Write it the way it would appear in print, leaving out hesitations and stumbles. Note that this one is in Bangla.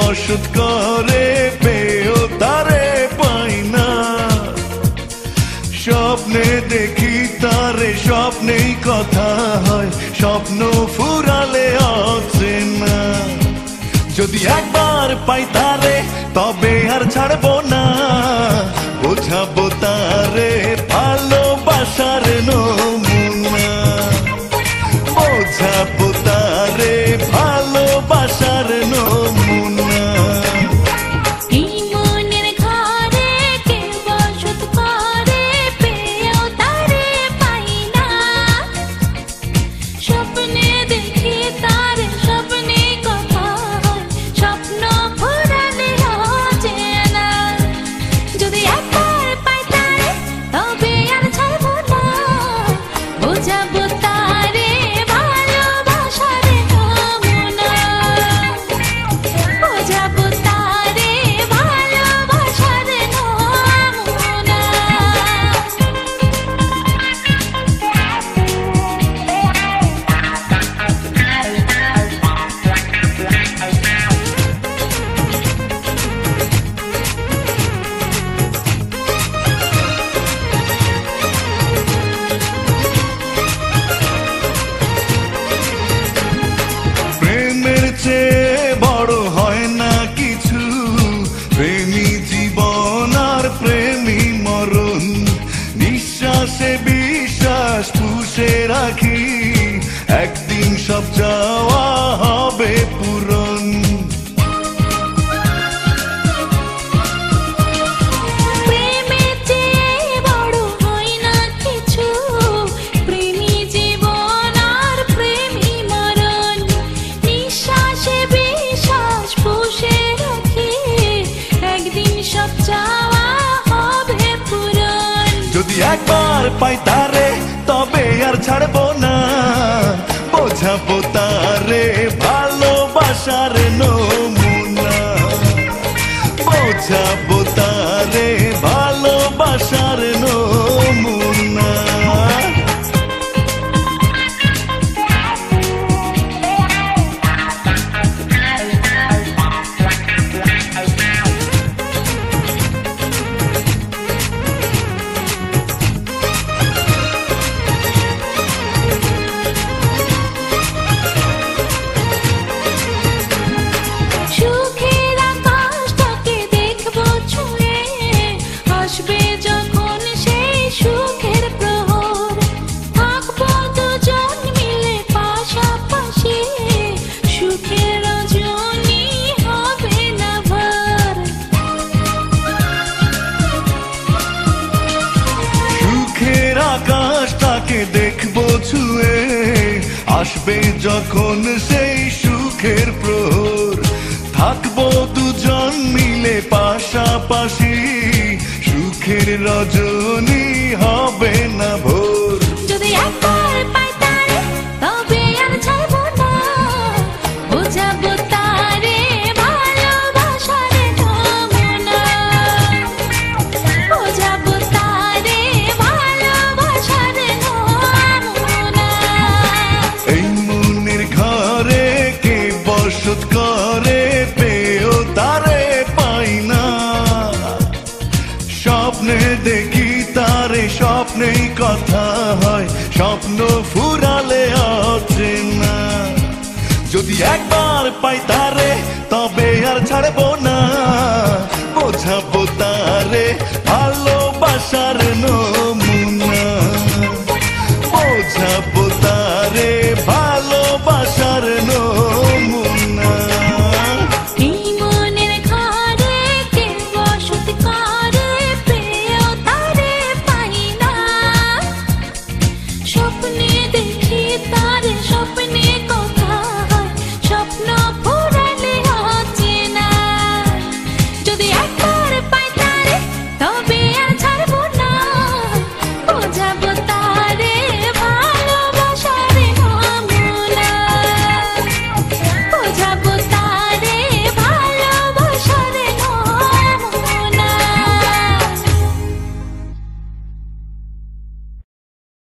বসত করে পেও তারে পাই না। স্বপ্নে দেখি তারে স্বপ্নেই কথা হয়, স্বপ্ন ফুরালে অচেনা। যদি একবার পাই তারে তবে আর ছাড়বো না, বোঝাবো তারে ভালোবাসার নমুনা। বোঝাবো তারে ভালোবাসার নমুনা। বড় হয় না কিছু, প্রেমী জীবন আর প্রেমী মরণ। নিঃশ্বাসে বিশ্বাস পুষে রাখি, একদিন সব চাওয়া হবে পূরণ। যদি একবার পাই তারে তবে আর ছাড়বো না, বোঝাবো তারে ভালোবাসার নমুনা। বোঝাবো তারে ভালোবাসার নমুনা। আকাশটাকে দেখবো ছুঁয়ে, আসবে যখন সেই সুখের প্রহর। থাকবো দুজন মিলে পাশাপাশি, সুখের রজনী হবে না ভোর। যদি একবার পাই তারে তবে আর ছাড়বো না, বোঝাবো তারে ভালোবাসার নমুনা। বোঝাবো তারে ভালোবাসার নমুনা। এই মনের ঘরে কে বসত করে পেও তারে পাই না। স্বপ্নে দেখি তারে স্বপ্নেই কথা হয়, স্বপ্ন ফুরালে অচেনা। যদি একবার পাই তারে তবে আর ছাড়বো না, বোঝাবো তারে ভালোবাসার নমুনা।